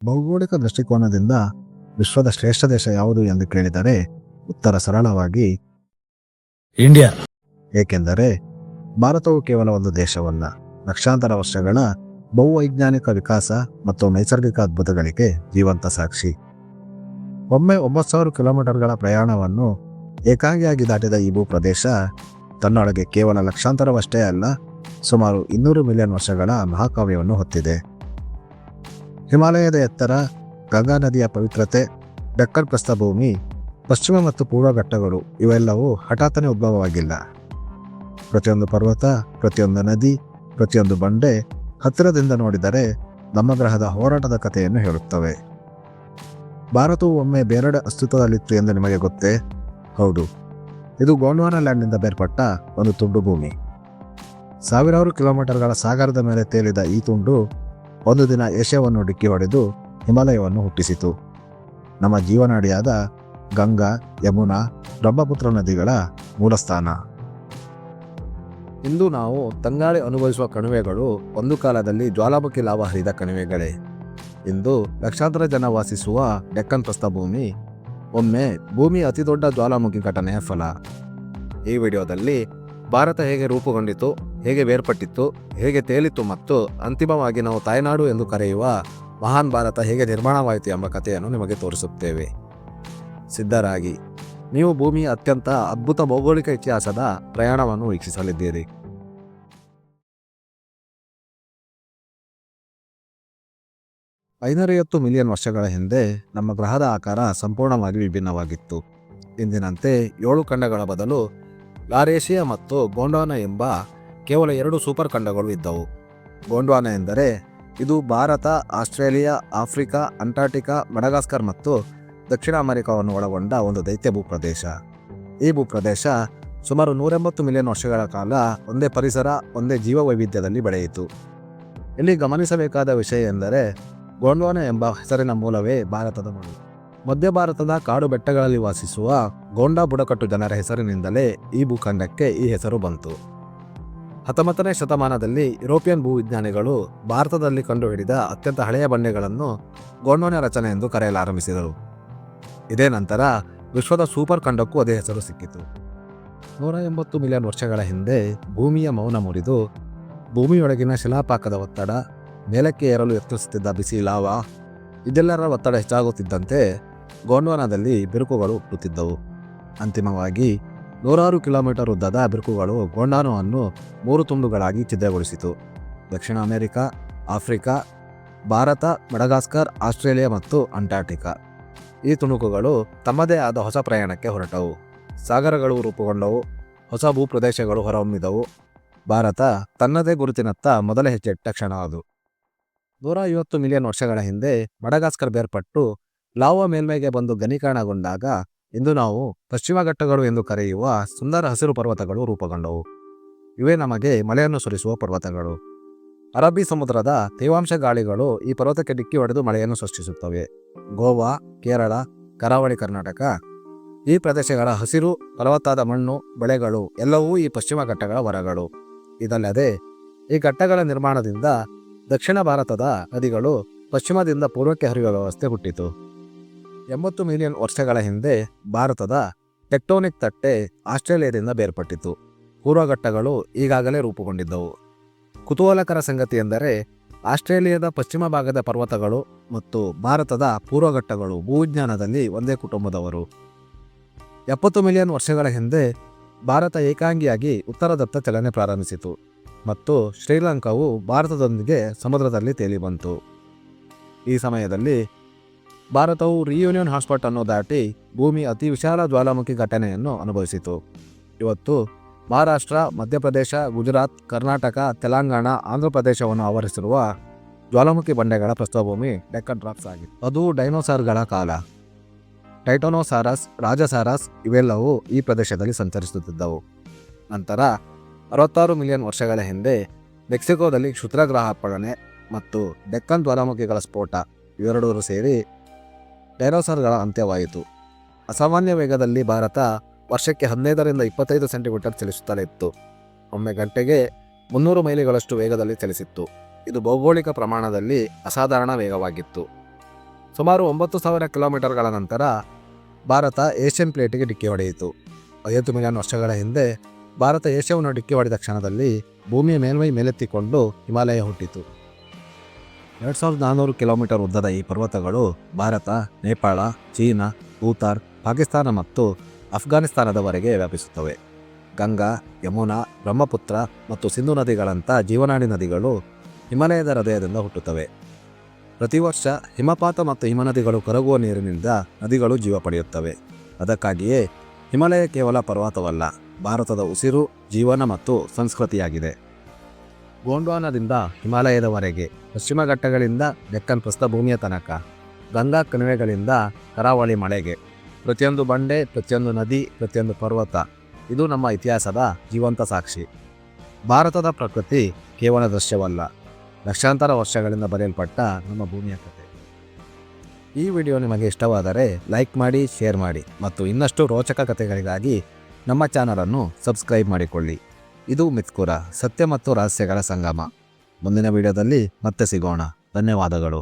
ಭೌಗೋಳಿಕ ದೃಷ್ಟಿಕೋನದಿಂದ ವಿಶ್ವದ ಶ್ರೇಷ್ಠ ದೇಶ ಯಾವುದು ಎಂದು ಕೇಳಿದರೆ ಉತ್ತರ ಸರಳವಾಗಿ ಇಂಡಿಯಾ. ಏಕೆಂದರೆ ಭಾರತವು ಕೇವಲ ಒಂದು ದೇಶವಲ್ಲ, ಲಕ್ಷಾಂತರ ವರ್ಷಗಳ ಬಹುವೈಜ್ಞಾನಿಕ ವಿಕಾಸ ಮತ್ತು ನೈಸರ್ಗಿಕ ಅದ್ಭುತಗಳಿಗೆ ಜೀವಂತ ಸಾಕ್ಷಿ. ಒಮ್ಮೆ 9,000 ಕಿಲೋಮೀಟರ್ಗಳ ಪ್ರಯಾಣವನ್ನು ಏಕಾಂಗಿಯಾಗಿ ದಾಟಿದ ಈ ಭೂಪ್ರದೇಶ ತನ್ನೊಳಗೆ ಕೇವಲ ಲಕ್ಷಾಂತರವಷ್ಟೇ ಅಲ್ಲ, ಸುಮಾರು 200 ಮಿಲಿಯನ್ ವರ್ಷಗಳ ಮಹಾಕಾವ್ಯವನ್ನು ಹೊತ್ತಿದೆ. ಹಿಮಾಲಯದ ಎತ್ತರ, ಗಂಗಾ ನದಿಯ ಪವಿತ್ರತೆ, ಡೆಕ್ಕನ್ ಪ್ರಸ್ಥಭೂಮಿ, ಪಶ್ಚಿಮ ಮತ್ತು ಪೂರ್ವ ಘಟ್ಟಗಳು ಇವೆಲ್ಲವೂ ಹಠಾತ್ತನೆ ಉದ್ಭವವಾಗಿಲ್ಲ. ಪ್ರತಿಯೊಂದು ಪರ್ವತ, ಪ್ರತಿಯೊಂದು ನದಿ, ಪ್ರತಿಯೊಂದು ಬಂಡೆ ಹತ್ತಿರದಿಂದ ನೋಡಿದರೆ ನಮ್ಮ ಗ್ರಹದ ಹೋರಾಟದ ಕಥೆಯನ್ನು ಹೇಳುತ್ತವೆ. ಭಾರತವು ಒಮ್ಮೆ ಬೇರೆಡೆ ಅಸ್ತಿತ್ವದಲ್ಲಿತ್ತು ಎಂದು ನಿಮಗೆ ಗೊತ್ತೇ? ಹೌದು, ಇದು ಗೋಂಡ್ವಾನಾ ಲ್ಯಾಂಡ್ನಿಂದ ಬೇರ್ಪಟ್ಟ ಒಂದು ತುಂಡು ಭೂಮಿ. ಸಾವಿರಾರು ಕಿಲೋಮೀಟರ್ಗಳ ಸಾಗರದ ಮೇಲೆ ತೇಲಿದ ಈ ತುಂಡು ಒಂದು ದಿನ ಏಷ್ಯಾವನ್ನು ಡಿಕ್ಕಿ ಹೊಡೆದು ಹಿಮಾಲಯವನ್ನು ಹುಟ್ಟಿಸಿತು. ನಮ್ಮ ಜೀವನಾಡಿಯಾದ ಗಂಗಾ, ಯಮುನಾ, ಬ್ರಹ್ಮಪುತ್ರ ನದಿಗಳ ಮೂಲಸ್ಥಾನ. ಇಂದು ನಾವು ತಂಗಾಳಿ ಅನುಭವಿಸುವ ಕಣಿವೆಗಳು ಒಂದು ಕಾಲದಲ್ಲಿ ಜ್ವಾಲಾಮುಖಿ ಲಾವಾ ಹರಿದ ಕಣಿವೆಗಳೇ. ಇಂದು ಲಕ್ಷಾಂತರ ಜನ ವಾಸಿಸುವ ಡೆಕ್ಕನ್ ಪ್ರಸ್ಥಭೂಮಿ ಒಮ್ಮೆ ಭೂಮಿಯ ಅತಿದೊಡ್ಡ ಜ್ವಾಲಾಮುಖಿ ಘಟನೆಯ ಫಲ. ಈ ವಿಡಿಯೋದಲ್ಲಿ ಭಾರತ ಹೇಗೆ ರೂಪುಗೊಂಡಿತು, ಹೇಗೆ ಬೇರ್ಪಟ್ಟಿತ್ತು, ಹೇಗೆ ತೇಲಿತು ಮತ್ತು ಅಂತಿಮವಾಗಿ ನಾವು ತಾಯ್ನಾಡು ಎಂದು ಕರೆಯುವ ಮಹಾನ್ ಭಾರತ ಹೇಗೆ ನಿರ್ಮಾಣವಾಯಿತು ಎಂಬ ಕಥೆಯನ್ನು ನಿಮಗೆ ತೋರಿಸುತ್ತೇವೆ. ಸಿದ್ಧರಾಗಿ, ನೀವು ಭೂಮಿಯ ಅತ್ಯಂತ ಅದ್ಭುತ ಭೌಗೋಳಿಕ ಇತಿಹಾಸದ ಪ್ರಯಾಣವನ್ನು ವೀಕ್ಷಿಸಲಿದ್ದೀರಿ. ಐನೂರೈವತ್ತು ಮಿಲಿಯನ್ ವರ್ಷಗಳ ಹಿಂದೆ ನಮ್ಮ ಗ್ರಹದ ಆಕಾರ ಸಂಪೂರ್ಣವಾಗಿ ವಿಭಿನ್ನವಾಗಿತ್ತು. ಇಂದಿನಂತೆ 7 ಖಂಡಗಳ ಬದಲು ಲಾರೇಷಿಯಾ ಮತ್ತು ಗೋಂಡ್ವಾನಾ ಎಂಬ ಕೇವಲ 2 ಸೂಪರ್ ಖಂಡಗಳು ಇದ್ದವು. ಗೋಂಡ್ವಾನಾ ಎಂದರೆ ಇದು Bharat, Australia, Africa, Antarctica, Madagascar ಮತ್ತು ದಕ್ಷಿಣ ಅಮೆರಿಕವನ್ನು ಒಳಗೊಂಡ ಒಂದು ದೈತ್ಯ ಭೂಪ್ರದೇಶ. ಈ ಭೂಪ್ರದೇಶ ಸುಮಾರು 180 ಮಿಲಿಯನ್ ವರ್ಷಗಳ ಕಾಲ ಒಂದೇ ಪರಿಸರ, ಒಂದೇ ಜೀವವೈವಿಧ್ಯದಲ್ಲಿ ಬೆಳೆಯಿತು. ಇಲ್ಲಿ ಗಮನಿಸಬೇಕಾದ ವಿಷಯ ಎಂದರೆ ಗೋಂಡ್ವಾನಾ ಎಂಬ ಹೆಸರಿನ ಮೂಲವೇ ಭಾರತದ ಮಣ್ಣು. ಮಧ್ಯ ಭಾರತದ ಕಾಡು ಬೆಟ್ಟಗಳಲ್ಲಿ ವಾಸಿಸುವ ಗೋಂಡಾ ಬುಡಕಟ್ಟು ಜನರ ಹೆಸರಿನಿಂದಲೇ ಈ ಭೂಖಂಡಕ್ಕೆ ಈ ಹೆಸರು ಬಂತು. 19ನೇ ಶತಮಾನದಲ್ಲಿ ಯುರೋಪಿಯನ್ ಭೂವಿಜ್ಞಾನಿಗಳು ಭಾರತದಲ್ಲಿ ಕಂಡುಹಿಡಿದ ಅತ್ಯಂತ ಹಳೆಯ ಬಂಡೆಗಳನ್ನು ಗೋಂಡ್ವಾನಾ ರಚನೆ ಎಂದು ಕರೆಯಲಾರಂಭಿಸಿದರು. ಇದೇ ನಂತರ ವಿಶ್ವದ ಸೂಪರ್ ಖಂಡಕ್ಕೂ ಅದೇ ಹೆಸರು ಸಿಕ್ಕಿತು. 180 ಮಿಲಿಯನ್ ವರ್ಷಗಳ ಹಿಂದೆ ಭೂಮಿಯ ಮೌನ ಮುರಿದು ಭೂಮಿಯೊಳಗಿನ ಶಿಲಾಪಾಕದ ಒತ್ತಡ, ಮೇಲಕ್ಕೆ ಏರಲು ಯತ್ನಿಸುತ್ತಿದ್ದ ಬಿಸಿ ಲಾವಾ, ಇದೆಲ್ಲರ ಒತ್ತಡ ಹೆಚ್ಚಾಗುತ್ತಿದ್ದಂತೆ ಗೋಂಡ್ವಾನಾದಲ್ಲಿ ಬಿರುಕುಗಳು ಹುಟ್ಟುತ್ತಿದ್ದವು. ಅಂತಿಮವಾಗಿ 106 ಕಿಲೋಮೀಟರ್ ಉದ್ದದ ಬಿರುಕುಗಳು ಗೋಂಡ್ವಾನಾವನ್ನು 3 ತುಂಡುಗಳಾಗಿ ಛಿದ್ರಗೊಳಿಸಿತು. ದಕ್ಷಿಣ America, Africa, Bharat, Madagascar, Australia ಮತ್ತು ಅಂಟಾರ್ಟಿಕಾ. ಈ ತುಣುಕುಗಳು ತಮ್ಮದೇ ಆದ ಹೊಸ ಪ್ರಯಾಣಕ್ಕೆ ಹೊರಟವು. ಸಾಗರಗಳು ರೂಪುಗೊಂಡವು, ಹೊಸ ಭೂಪ್ರದೇಶಗಳು ಹೊರಹೊಮ್ಮಿದವು. ಭಾರತ ತನ್ನದೇ ಗುರುತಿನತ್ತ ಮೊದಲ ಹೆಜ್ಜೆ ಇಟ್ಟ ಕ್ಷಣ ಅದು. 150 ಮಿಲಿಯನ್ ವರ್ಷಗಳ ಹಿಂದೆ ಮಡಗಾಸ್ಕರ್ ಬೇರ್ಪಟ್ಟು ಲಾವಾ ಮೇಲ್ಮೈಗೆ ಬಂದು ಘನೀಕರಣಗೊಂಡಾಗ ಇಂದು ನಾವು ಪಶ್ಚಿಮ ಘಟ್ಟಗಳು ಎಂದು ಕರೆಯುವ ಸುಂದರ ಹಸಿರು ಪರ್ವತಗಳು ರೂಪುಗೊಂಡವು. ಇವೇ ನಮಗೆ ಮಳೆಯನ್ನು ಸುರಿಸುವ ಪರ್ವತಗಳು. ಅರಬ್ಬಿ ಸಮುದ್ರದ ತೇವಾಂಶ ಗಾಳಿಗಳು ಈ ಪರ್ವತಕ್ಕೆ ಡಿಕ್ಕಿ ಹೊಡೆದು ಮಳೆಯನ್ನು ಸೃಷ್ಟಿಸುತ್ತವೆ. ಗೋವಾ, ಕೇರಳ, ಕರಾವಳಿ ಕರ್ನಾಟಕ ಈ ಪ್ರದೇಶಗಳ ಹಸಿರು, ಫಲವತ್ತಾದ ಮಣ್ಣು, ಬೆಳೆಗಳು ಎಲ್ಲವೂ ಈ ಪಶ್ಚಿಮ ಘಟ್ಟಗಳ ವರಗಳು. ಇದಲ್ಲದೆ ಈ ಘಟ್ಟಗಳ ನಿರ್ಮಾಣದಿಂದ ದಕ್ಷಿಣ ಭಾರತದ ನದಿಗಳು ಪಶ್ಚಿಮದಿಂದ ಪೂರ್ವಕ್ಕೆ ಹರಿಯುವ ವ್ಯವಸ್ಥೆ ಹುಟ್ಟಿತು. 80 ಮಿಲಿಯನ್ ವರ್ಷಗಳ ಹಿಂದೆ ಭಾರತದ ಟೆಕ್ಟೋನಿಕ್ ತಟ್ಟೆ ಆಸ್ಟ್ರೇಲಿಯಾದಿಂದ ಬೇರ್ಪಟ್ಟಿತು. ಪೂರ್ವಘಟ್ಟಗಳು ಈಗಾಗಲೇ ರೂಪುಗೊಂಡಿದ್ದವು. ಕುತೂಹಲಕರ ಸಂಗತಿ ಎಂದರೆ ಆಸ್ಟ್ರೇಲಿಯಾದ ಪಶ್ಚಿಮ ಭಾಗದ ಪರ್ವತಗಳು ಮತ್ತು ಭಾರತದ ಪೂರ್ವಘಟ್ಟಗಳು ಭೂವಿಜ್ಞಾನದಲ್ಲಿ ಒಂದೇ ಕುಟುಂಬದವರು. 70 ಮಿಲಿಯನ್ ವರ್ಷಗಳ ಹಿಂದೆ ಭಾರತ ಏಕಾಂಗಿಯಾಗಿ ಉತ್ತರದತ್ತ ಚಲನೆ ಪ್ರಾರಂಭಿಸಿತು ಮತ್ತು ಶ್ರೀಲಂಕಾವು ಭಾರತದೊಂದಿಗೆ ಸಮುದ್ರದಲ್ಲಿ ತೇಲಿ ಬಂತು. ಈ ಸಮಯದಲ್ಲಿ ಭಾರತವು ರಿಯೂನಿಯನ್ ಹಾಟ್ಸ್ಪಾಟ್ ಅನ್ನು ದಾಟಿ ಭೂಮಿ ಅತಿ ವಿಶಾಲ ಜ್ವಾಲಾಮುಖಿ ಘಟನೆಯನ್ನು ಅನುಭವಿಸಿತು. ಇವತ್ತು ಮಹಾರಾಷ್ಟ್ರ, ಮಧ್ಯಪ್ರದೇಶ, ಗುಜರಾತ್, ಕರ್ನಾಟಕ, ತೆಲಂಗಾಣ, ಆಂಧ್ರಪ್ರದೇಶವನ್ನು ಆವರಿಸಿರುವ ಜ್ವಾಲಾಮುಖಿ ಬಂಡೆಗಳ ಪ್ರಸ್ಥಭೂಮಿ ಡೆಕ್ಕನ್ ಡ್ರಾಪ್ಸ್ ಆಗಿದೆ. ಅದು ಡೈನೋಸಾರ್ಗಳ ಕಾಲ. ಟೈಟಾನೋಸಾರಸ್, ರಾಜಸಾರಸ್ ಇವೆಲ್ಲವೂ ಈ ಪ್ರದೇಶದಲ್ಲಿ ಸಂಚರಿಸುತ್ತಿದ್ದವು. ನಂತರ 66 ಮಿಲಿಯನ್ ವರ್ಷಗಳ ಹಿಂದೆ ಮೆಕ್ಸಿಕೋದಲ್ಲಿ ಕ್ಷುದ್ರಗ್ರಹ ಅಪ್ಪಳನೆ ಮತ್ತು ಡೆಕ್ಕನ್ ಜ್ವಾಲಾಮುಖಿಗಳ ಸ್ಫೋಟ ಇವೆರಡೂ ಸೇರಿ ಡೈನೋಸಾರ್ಗಳ ಅಂತ್ಯವಾಯಿತು. ಅಸಾಮಾನ್ಯ ವೇಗದಲ್ಲಿ ಭಾರತ ವರ್ಷಕ್ಕೆ 15ರಿಂದ 25 ಸೆಂಟಿಮೀಟರ್ ಚಲಿಸುತ್ತಲೇ ಇತ್ತು. ಒಮ್ಮೆ ಗಂಟೆಗೆ 300 ಮೈಲಿಗಳಷ್ಟು ವೇಗದಲ್ಲಿ ಚಲಿಸಿತ್ತು. ಇದು ಭೌಗೋಳಿಕ ಪ್ರಮಾಣದಲ್ಲಿ ಅಸಾಧಾರಣ ವೇಗವಾಗಿತ್ತು. ಸುಮಾರು 9,000 ಕಿಲೋಮೀಟರ್ಗಳ ನಂತರ ಭಾರತ ಏಷ್ಯನ್ ಪ್ಲೇಟಿಗೆ ಡಿಕ್ಕಿ ಹೊಡೆಯಿತು. 50 ಮಿಲಿಯನ್ ವರ್ಷಗಳ ಹಿಂದೆ ಭಾರತ ಏಷ್ಯಾವನ್ನು ಡಿಕ್ಕಿ ಹೊಡೆದ ಕ್ಷಣದಲ್ಲಿ ಭೂಮಿಯ ಮೇಲ್ಮೈ ಮೇಲೆತ್ತಿಕೊಂಡು ಹಿಮಾಲಯ ಹುಟ್ಟಿತು. 2,400 ಕಿಲೋಮೀಟರ್ ಉದ್ದದ ಈ ಪರ್ವತಗಳು ಭಾರತ, ನೇಪಾಳ, ಚೀನಾ, ಭೂತಾನ್, ಪಾಕಿಸ್ತಾನ ಮತ್ತು ಅಫ್ಘಾನಿಸ್ತಾನದವರೆಗೆ ವ್ಯಾಪಿಸುತ್ತವೆ. ಗಂಗಾ, ಯಮುನಾ, ಬ್ರಹ್ಮಪುತ್ರ ಮತ್ತು ಸಿಂಧು ನದಿಗಳಂಥ ಜೀವನಾಡಿ ನದಿಗಳು ಹಿಮಾಲಯದ ಹೃದಯದಿಂದ ಹುಟ್ಟುತ್ತವೆ. ಪ್ರತಿ ವರ್ಷ ಹಿಮಪಾತ ಮತ್ತು ಹಿಮನದಿಗಳು ಕರಗುವ ನೀರಿನಿಂದ ನದಿಗಳು ಜೀವ ಪಡೆಯುತ್ತವೆ. ಅದಕ್ಕಾಗಿಯೇ ಹಿಮಾಲಯ ಕೇವಲ ಪರ್ವತವಲ್ಲ, ಭಾರತದ ಉಸಿರು, ಜೀವನ ಮತ್ತು ಸಂಸ್ಕೃತಿಯಾಗಿದೆ. ಗೋಂಡ್ವಾನದಿಂದ ಹಿಮಾಲಯದವರೆಗೆ, ಪಶ್ಚಿಮ ಘಟ್ಟಗಳಿಂದ ಡೆಕ್ಕನ್ ಪ್ರಸ್ಥಭೂಮಿಯ ತನಕ, ಗಂಗಾ ಕಣಿವೆಗಳಿಂದ ಕರಾವಳಿ ಮಳೆಗೆ, ಪ್ರತಿಯೊಂದು ಬಂಡೆ, ಪ್ರತಿಯೊಂದು ನದಿ, ಪ್ರತಿಯೊಂದು ಪರ್ವತ ಇದು ನಮ್ಮ ಇತಿಹಾಸದ ಜೀವಂತ ಸಾಕ್ಷಿ. ಭಾರತದ ಪ್ರಕೃತಿ ಕೇವಲ ದೃಶ್ಯವಲ್ಲ, ಲಕ್ಷಾಂತರ ವರ್ಷಗಳಿಂದ ಬರೆಯಲ್ಪಟ್ಟ ನಮ್ಮ ಭೂಮಿಯ ಕಥೆ. ಈ ವಿಡಿಯೋ ನಿಮಗೆ ಇಷ್ಟವಾದರೆ ಲೈಕ್ ಮಾಡಿ, ಶೇರ್ ಮಾಡಿ ಮತ್ತು ಇನ್ನಷ್ಟು ರೋಚಕ ಕಥೆಗಳಿಗಾಗಿ ನಮ್ಮ ಚಾನಲನ್ನು ಸಬ್ಸ್ಕ್ರೈಬ್ ಮಾಡಿಕೊಳ್ಳಿ. ಇದು ಮಿತ್ಕುರ, ಸತ್ಯ ಮತ್ತು ರಹಸ್ಯಗಳ ಸಂಗಮ. ಮುಂದಿನ ವಿಡಿಯೋದಲ್ಲಿ ಮತ್ತೆ ಸಿಗೋಣ. ಧನ್ಯವಾದಗಳು.